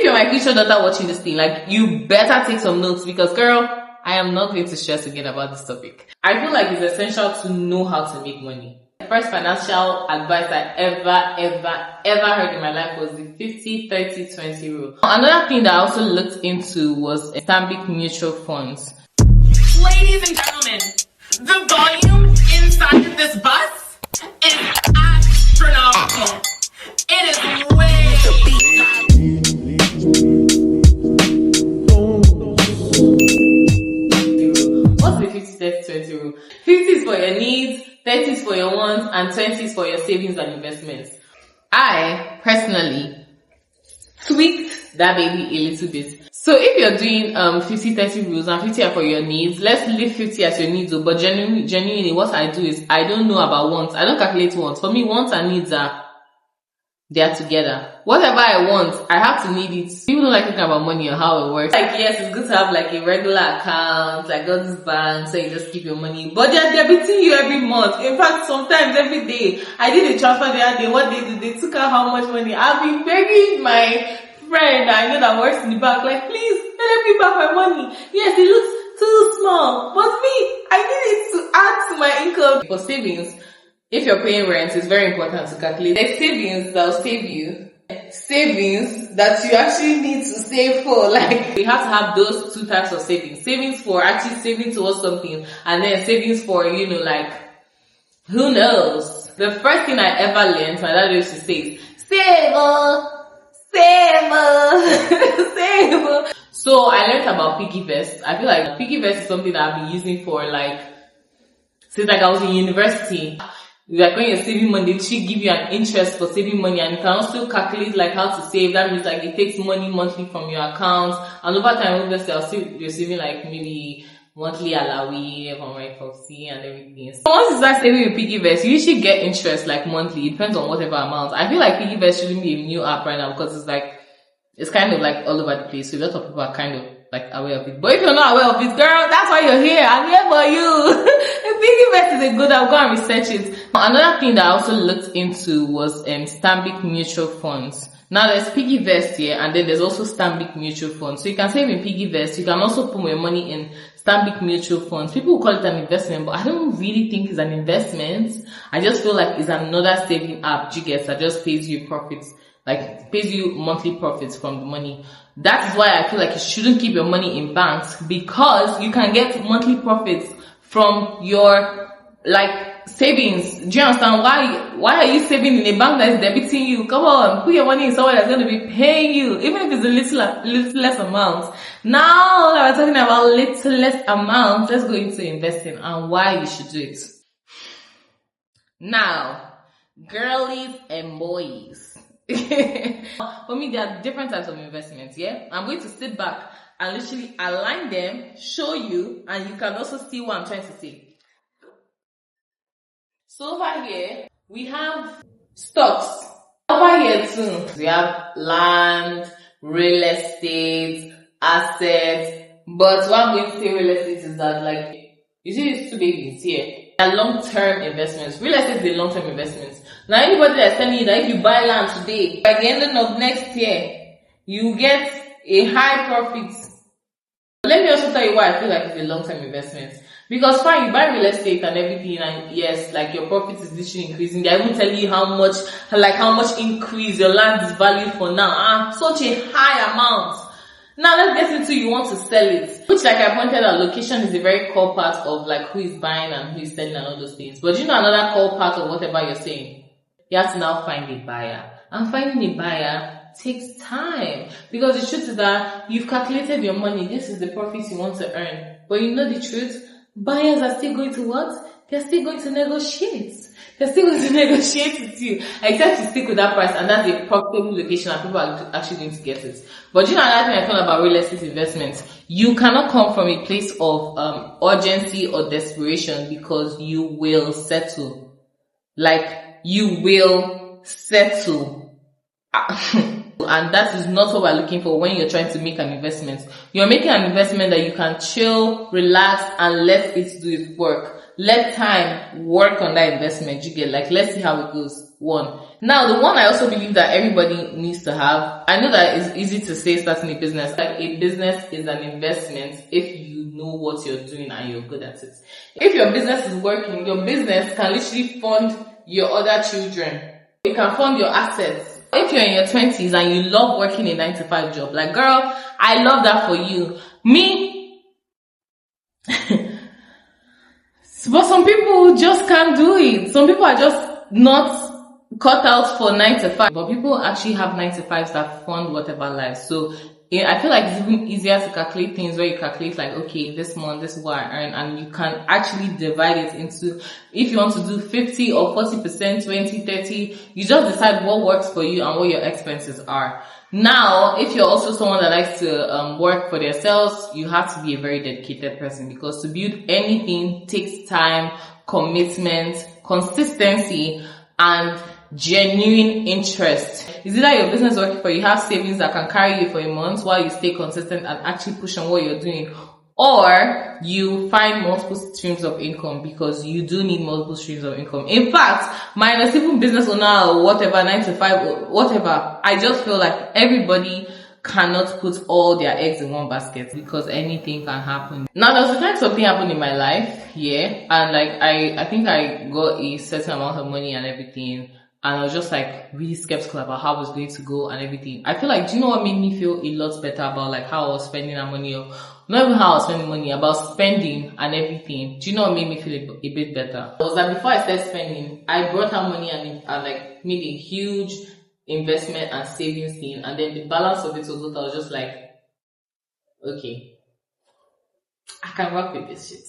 if you're my future daughter watching this thing, like, you better take some notes, because girl, I am not going to stress again about this topic. I feel like it's essential to know how to make money. The first financial advice I ever heard in my life was the 50-30-20 rule. Another thing that I also looked into was Stanbic mutual funds. Ladies and gentlemen, the volume inside this bus is astronomical. It is way What's the 50-30-20 rule? 50 is for your needs, 30 is for your wants, and 20 is for your savings and investments. I personally tweaked that baby a little bit. So if you're doing 50-30 rules and 50 are for your needs, let's leave 50 as your needs. But genuinely, what I do is I don't know about wants. I don't calculate wants. For me, wants and needs they are together. Whatever I want, I have to need it. People don't like thinking about money or how it works. Like, yes, it's good to have like a regular account, like all this bank, so you just keep your money. But they're debiting you every month. In fact, sometimes every day. I did a transfer the other day. What they did, they took out how much money. I've been begging my friend I know that works in the bank, like, please, let me back my money. Yes, it looks too small. But me, I need it to add to my income. For savings, if you're paying rent, it's very important to calculate. There's savings that will save you. Savings that you actually need to save for. Like, you have to have those two types of savings. Savings for actually saving towards something, and then savings for, you know, like, who knows? The first thing I ever learned, my dad used to say is, save. So I learned about PiggyVest. I feel like PiggyVest is something that I've been using for like, since like I was in university. Like when you're saving money, they should give you an interest for saving money, and you can also calculate like how to save. That means like it takes money monthly from your account, and over time, obviously, I'll still receiving like maybe monthly alawi from my Foxy and everything. So once you start saving with PiggyVest, you usually get interest like monthly. It depends on whatever amount. I feel like PiggyVest shouldn't be a new app right now because it's like, it's kind of like all over the place. So a lot of people are kind of like aware of it. But if you're not aware of it, girl, that's why you're here. I'm here for you. PiggyVest is a good app. Go and research it. Another thing that I also looked into was Stanbic mutual funds. Now there's PiggyVest here, and then there's also Stanbic mutual funds. So you can save in PiggyVest. You can also put your money in Stanbic mutual funds. People call it an investment, but I don't really think it's an investment. I just feel like it's another saving app, that just pays you profits. Like, pays you monthly profits from the money. That is why I feel like you shouldn't keep your money in banks, because you can get monthly profits from your, like, savings. Do you understand? Why are you saving in a bank that is debiting you? Come on, put your money in somewhere that's going to be paying you, even if it's a little less amount. Now that we're talking about little less amount, let's go into investing and why you should do it. Now, girlies and boys. For me, there are different types of investments, yeah? I'm going to sit back and literally align them, show you, and you can also see what I'm trying to say. So over here, we have stocks. Over here too, we have land, real estate, assets. But what I'm going to say real estate is that, like, you see these two babies here? They're long-term investments. Real estate is a long-term investment. Now, anybody that's telling you that if you buy land today, by the end of next year, you get a high profit. Let me also tell you why I feel like it's a long-term investment. Because fine, you buy real estate and everything, and yes, like your profit is literally increasing. They're even telling you how much increase your land is valued for now. Such a high amount. Now let's get into you want to sell it. Which, like I pointed out, location is a very core part of like who is buying and who is selling and all those things. But you know another core part of whatever you're saying? You have to now find a buyer. And finding a buyer takes time. Because the truth is that you've calculated your money. This is the profit you want to earn. But you know the truth? Buyers are still going to what? They're still going to negotiate. They're still going to negotiate with you. Except to stick with that price, and that's a profitable location and people are actually going to get it. But you know another thing I feel about real estate investments? You cannot come from a place of urgency or desperation, because you will settle. Like, you will settle. And that is not what we're looking for when you're trying to make an investment. You're making an investment that you can chill, relax, and let it do its work. Let time work on that investment. You get, like, let's see how it goes. one. Now, the one I also believe that everybody needs to have, I know that it's easy to say starting a business. Like, a business is an investment if you know what you're doing and you're good at it. If your business is working, your business can literally fund your other children. It can fund your assets. If you're in your 20s and you love working a 9-to-5 job, like, girl, I love that for you. Me, but some people just can't do it. Some people are just not cut out for 9-to-5. But people actually have 9-to-5s that fund whatever life. So I feel like it's even easier to calculate things where you calculate like, okay, this month, this is what I earn, and you can actually divide it into, if you want to do 50 or 40%, 20, 30, you just decide what works for you and what your expenses are. Now, if you're also someone that likes to work for themselves, you have to be a very dedicated person, because to build anything takes time, commitment, consistency, and genuine interest. Is it that your business working for you, have savings that can carry you for a month while you stay consistent and actually push on what you're doing, or you find multiple streams of income, because you do need multiple streams of income. In fact, minus even business owner or whatever, 9-to-5 or whatever, I just feel like everybody cannot put all their eggs in one basket, because anything can happen. Now, there's a kind of something happened in my life, yeah, and like I think I got a certain amount of money and everything, and I was just like really skeptical about how it was going to go and everything. I feel like, do you know what made me feel a lot better about like how I was spending that money, or not even how I was spending money, about spending and everything? Do you know what made me feel a bit better? It was that before I started spending, I brought out money and like made a huge investment and savings thing, and then the balance of it was what I was just like, okay, I can work with this shit.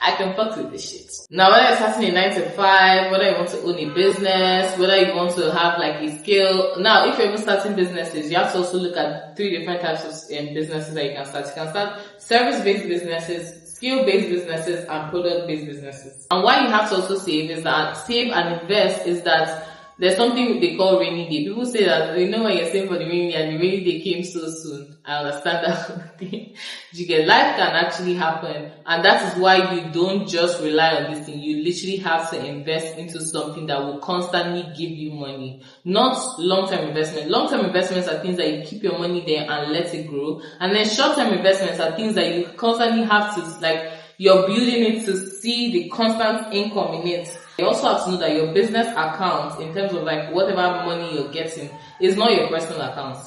I can fuck with this shit. Now, whether it's starting a 9-to-5, whether you want to own a business, whether you want to have like a skill. Now, if you're even starting businesses, you have to also look at 3 different types of businesses that you can start. You can start service-based businesses, skill-based businesses, and product-based businesses. And why you have to also save is that save and invest is that there's something they call rainy day. People say that, you know, when you're saving for the rainy day and the rainy day came so soon. I understand that thing. You get, life can actually happen, and that is why you don't just rely on this thing. You literally have to invest into something that will constantly give you money, not long-term investment. Long-term investments are things that you keep your money there and let it grow, and then short-term investments are things that you constantly have to, like, you're building it to see the constant income in it. You also have to know that your business account, in terms of like whatever money you're getting, is not your personal account.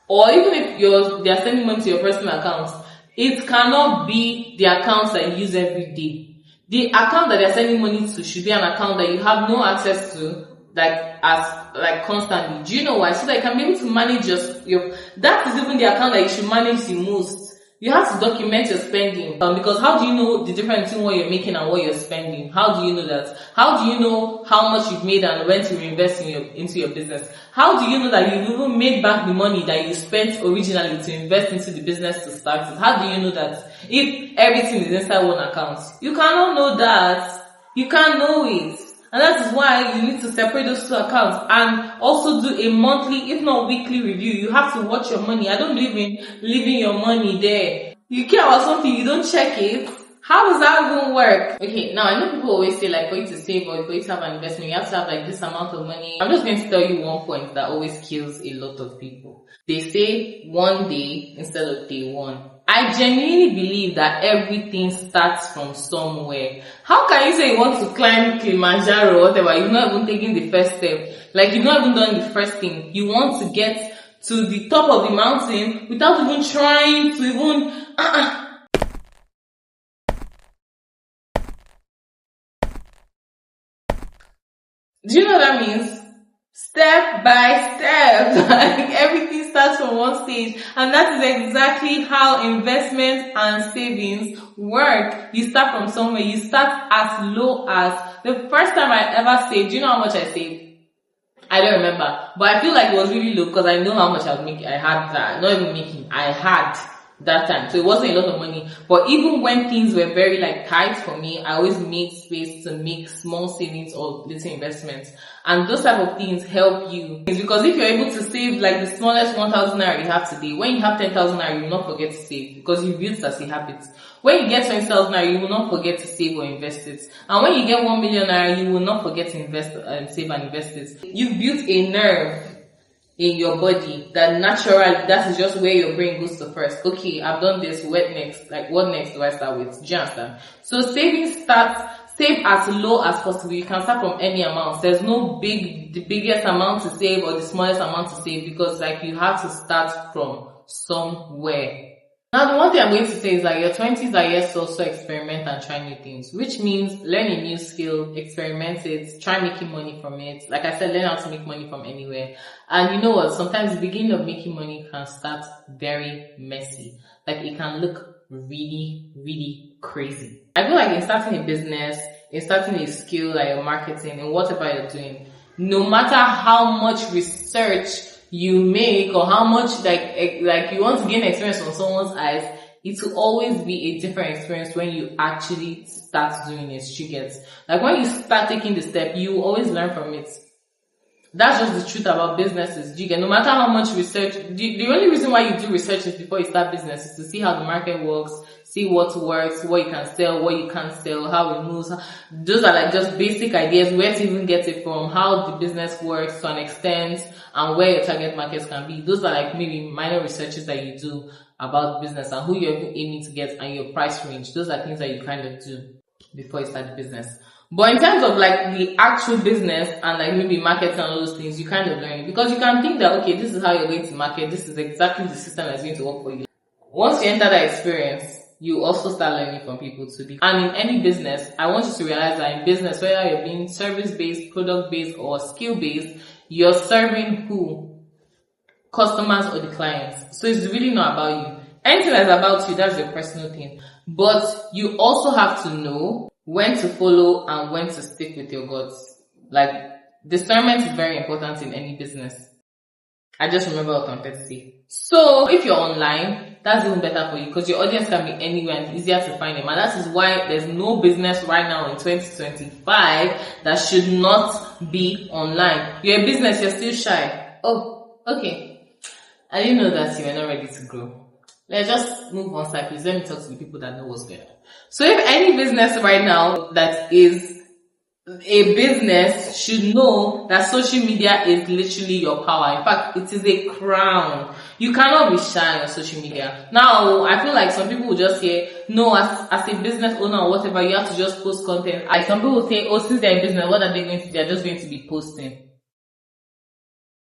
Or even if they're sending money to your personal account, it cannot be the account that you use every day. The account that they're sending money to should be an account that you have no access to, like constantly. Do you know why? So that you can be able to manage your that is even the account that you should manage the most. You have to document your spending, because how do you know the difference between what you're making and what you're spending? How do you know that? How do you know how much you've made and when to reinvest into your business? How do you know that you've even made back the money that you spent originally to invest into the business to start it? How do you know that if everything is inside one account? You cannot know that. You can't know it. And that is why you need to separate those 2 accounts and also do a monthly, if not weekly review. You have to watch your money. I don't believe in leaving your money there. You care about something, you don't check it. How does that even work? Okay, now I know people always say like for you to save or for you to have an investment, you have to have like this amount of money. I'm just going to tell you one point that always kills a lot of people. They say one day instead of day one. I genuinely believe that everything starts from somewhere. How can you say you want to climb Kilimanjaro or whatever, you've not even taken the first step? Like, you've not even done the first thing. You want to get to the top of the mountain without even trying to even... Do you know what that means? Step by step. Like, everything starts from one stage, and that is exactly how investment and savings work. You start from somewhere. You start as low as the first time I ever saved. Do you know how much I saved? I don't remember, but I feel like it was really low because I know how much I was making. I had that, not even making. I had that time. So it wasn't a lot of money. But even when things were very like tight for me, I always made space to make small savings or little investments. And those type of things help you. It's because if you're able to save like the smallest 1,000 naira you have today, when you have 10,000 naira, you will not forget to save because you built it as a habit. When you get 20,000 naira, you will not forget to save or invest it. And when you get 1 million naira, you will not forget to invest and save and invest it. You've built a nerve in your body that naturally, that is just where your brain goes to first. Okay, I've done this, what next? Like, what next do I start with? Do you understand? So save as low as possible. You can start from any amount. There's no the biggest amount to save or the smallest amount to save because like you have to start from somewhere. Now the one thing I'm going to say is that your 20s are years to also experiment and try new things, which means learn a new skill, experiment it, try making money from it. Like I said, learn how to make money from anywhere. And you know what? Sometimes the beginning of making money can start very messy. Like it can look really, really crazy. I feel like in starting a business, in starting a skill like your marketing and whatever you're doing, no matter how much research you make or how much like you want to gain experience on someone's eyes, it will always be a different experience when you actually start doing it. You get like when you start taking the step, you will always learn from it. That's just the truth about businesses. You get no matter how much research. The only reason why you do research is before you start business is to see how the market works, see what works, what you can sell, what you can't sell, how it moves. Those are like just basic ideas, where to even get it from, how the business works to an extent, and where your target markets can be. Those are like maybe minor researches that you do about business and who you're aiming to get and your price range. Those are things that you kind of do before you start the business. But in terms of like the actual business and like maybe marketing and all those things, you kind of learn it because you can think that, okay, this is how you're going to market. This is exactly the system that's going to work for you. Once you enter that experience, you also start learning from people too. And in any business, I want you to realize that in business, whether you're being service-based, product-based, or skill-based, you're serving who? Customers or the clients. So it's really not about you. Anything that's about you, that's your personal thing. But you also have to know when to follow and when to stick with your guts. Like, discernment is very important in any business. I just remember what I'm trying to say. So if you're online, that's even better for you because your audience can be anywhere and it's easier to find them. And that is why there's no business right now in 2025 that should not be online. You're a business, you're still shy. Oh, okay. I didn't know that you were not ready to grow. Let's just move on side, please. Let me talk to the people that know what's going on. So if any business right now that is a business should know that social media is literally your power. In fact, it is a crown. You cannot be shy on social media. Now, I feel like some people will just say, no, as a business owner or whatever, you have to just post content. Like some people will say, oh, since they're in business, what are they going to do? They're just going to be posting.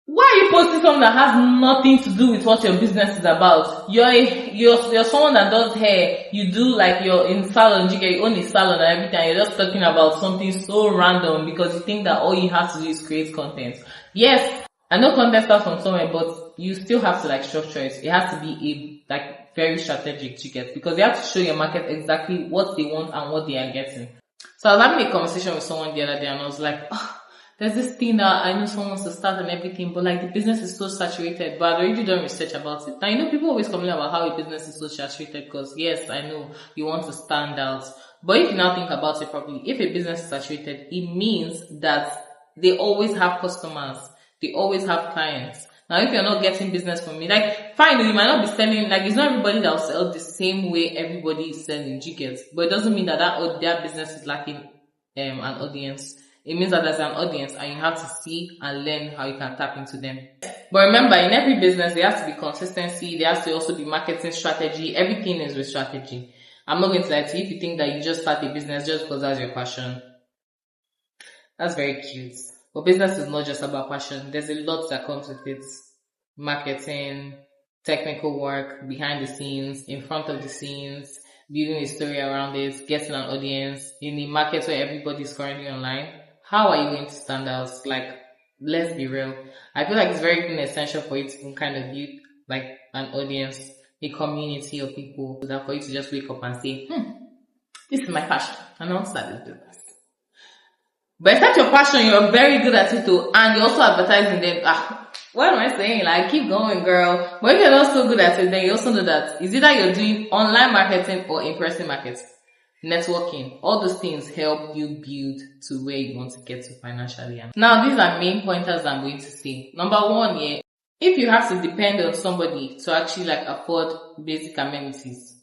Why are you posting something that has nothing to do with what your business is about? You're someone that does hair. You do like you're in salon, you own a salon and everything. And you're just talking about something so random because you think that all you have to do is create content. Yes, I know content starts from somewhere, but you still have to like structure it. It has to be very strategic to get because you have to show your market exactly what they want and what they are getting. So I was having a conversation with someone the other day and I was like, there's this thing that I know someone wants to start and everything, but like the business is so saturated, but I've already done research about it. Now, you know, people always complain about how a business is so saturated because yes, I know you want to stand out. But if you now think about it properly, if a business is saturated, it means that they always have customers. They always have clients. Now, if you're not getting business from me, like, fine, you might not be selling, like, it's not everybody that will sell the same way everybody is selling, you get. But it doesn't mean that their business is lacking an audience. It means that there's an audience and you have to see and learn how you can tap into them. But remember, in every business, there has to be consistency. There has to also be marketing strategy. Everything is with strategy. I'm not going to lie to you. If you think that you just start a business just because that's your passion, that's very cute. But business is not just about passion. There's a lot that comes with it. Marketing, technical work, behind the scenes, in front of the scenes, building a story around it, getting an audience. In a market where everybody's currently online, how are you going to stand out? Like, let's be real. I feel like it's very essential for you to kind of build like an audience, a community of people, so that for you to just wake up and say, this is my passion, and I want to start this business. But except your passion, you're very good at it too, and you're also advertising them. What am I saying? Like, keep going, girl. But if you're not so good at it, then you also know that it's either you're doing online marketing or in-person marketing, networking. All those things help you build to where you want to get to financially. Now, these are main pointers I'm going to say. Number one, yeah, if you have to depend on somebody to actually like afford basic amenities,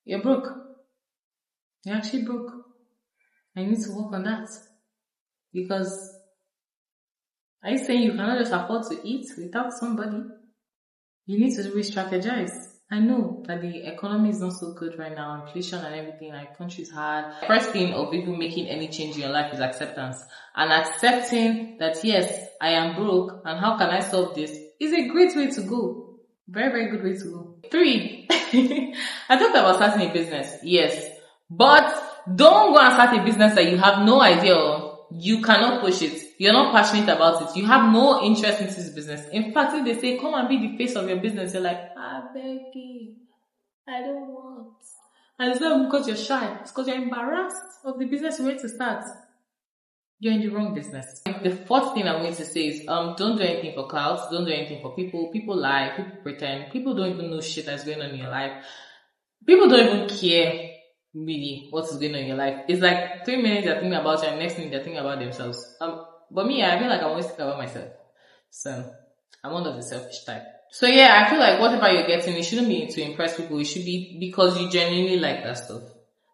you're broke. You're actually broke. I need to work on that. Because are you saying you cannot just afford to eat without somebody? You need to re-strategize. I know that the economy is not so good right now, inflation and everything, like country's hard. First thing of even making any change in your life is acceptance. And accepting that yes, I am broke and how can I solve this is a great way to go. Very, very good way to go. 3, I talked about starting a business, yes. But don't go and start a business that you have no idea of. You cannot push it. You're not passionate about it. You have no interest in this business. In fact, if they say, come and be the face of your business, you're like, I beg you. I don't want. And it's not because you're shy. It's because you're embarrassed of the business you want to start. You're in the wrong business. The 4th thing I'm going to say is, don't do anything for clouds. Don't do anything for people. People lie. People pretend. People don't even know shit that's going on in your life. People don't even care really what is going on in your life. It's like 3 minutes they're thinking about you and next minute they're thinking about themselves. But me, I feel like I always think about myself. So I'm one of the selfish type. So yeah, I feel like whatever you're getting, it shouldn't be to impress people. It should be because you genuinely like that stuff.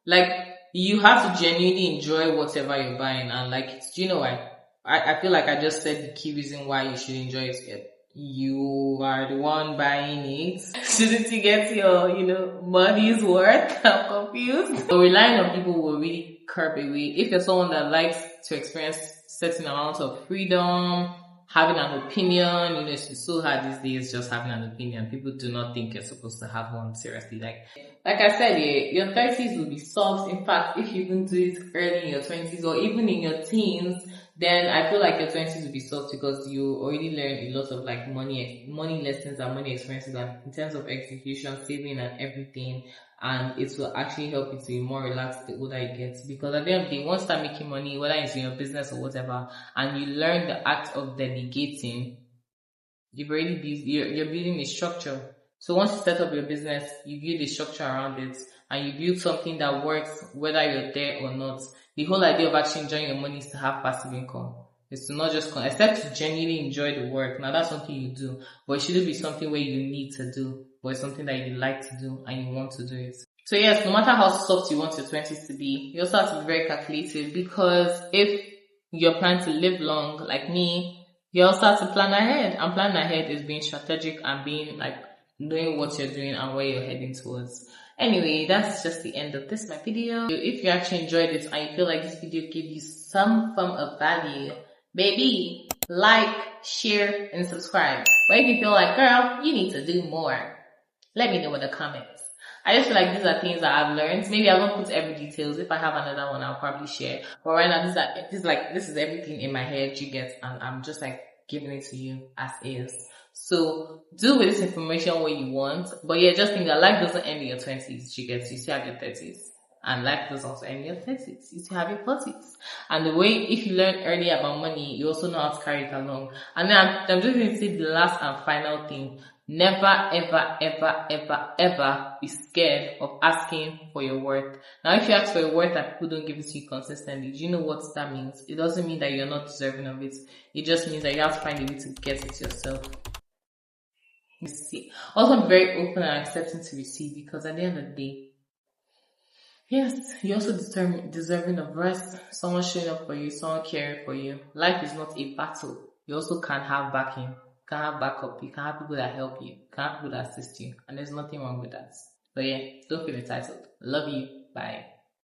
Like, you have to genuinely enjoy whatever you're buying. And like, do you know why? I feel like I just said the key reason why you should enjoy it. You are the one buying it. Shouldn't you get your, money's worth? I'm confused. So relying on people will really curb away. If you're someone that likes to experience certain amounts of freedom, having an opinion, it's so hard these days just having an opinion. People do not think you're supposed to have one, seriously. Like I said, yeah, your 30s will be soft. In fact, if you even do it early in your 20s or even in your teens, then I feel like your 20s will be soft because you already learned a lot of like money lessons and money experiences and in terms of execution, saving and everything. And it will actually help you to be more relaxed the older you get. Because at the end of the day, once you start making money, whether it's in your business or whatever, and you learn the act of delegating, you're building a structure. So once you set up your business, you build a structure around it and you build something that works whether you're there or not. The whole idea of actually enjoying your money is to have passive income. It's to not just, except to genuinely enjoy the work. Now that's something you do, but it shouldn't be something where you need to do, but it's something that you like to do and you want to do it. So yes, no matter how soft you want your 20s to be, you also have to be very calculated because if you're planning to live long, like me, you also have to plan ahead. And planning ahead is being strategic and being like, knowing what you're doing and where you're heading towards. Anyway, that's just the end of my video. If you actually enjoyed it and you feel like this video gave you some form of value, baby, like, share, and subscribe. But if you feel like, girl, you need to do more, let me know in the comments. I just feel like these are things that I've learned. Maybe I won't put every details. If I have another one, I'll probably share. But right now, this is everything in my head you get, and I'm just like giving it to you as is. So do with this information what you want. But yeah, just think that life doesn't end in your 20s. You still have your 30s. And life doesn't also end in your 30s. You still have your 40s. And the way, if you learn early about money, you also know how to carry it along. And then I'm just going to say the last and final thing. Never, ever, ever, ever, ever be scared of asking for your worth. Now, if you ask for your worth and people don't give it to you consistently, do you know what that means? It doesn't mean that you're not deserving of it. It just means that you have to find a way to get it yourself. Also, be very open and accepting to receive, because at the end of the day, yes, you're also deserving of rest, someone showing up for you, someone caring for you. Life is not a battle. You also can have backing, you can have backup, you can have people that help you, you can have people that assist you, and there's nothing wrong with that. But yeah, don't feel entitled. Love you. Bye.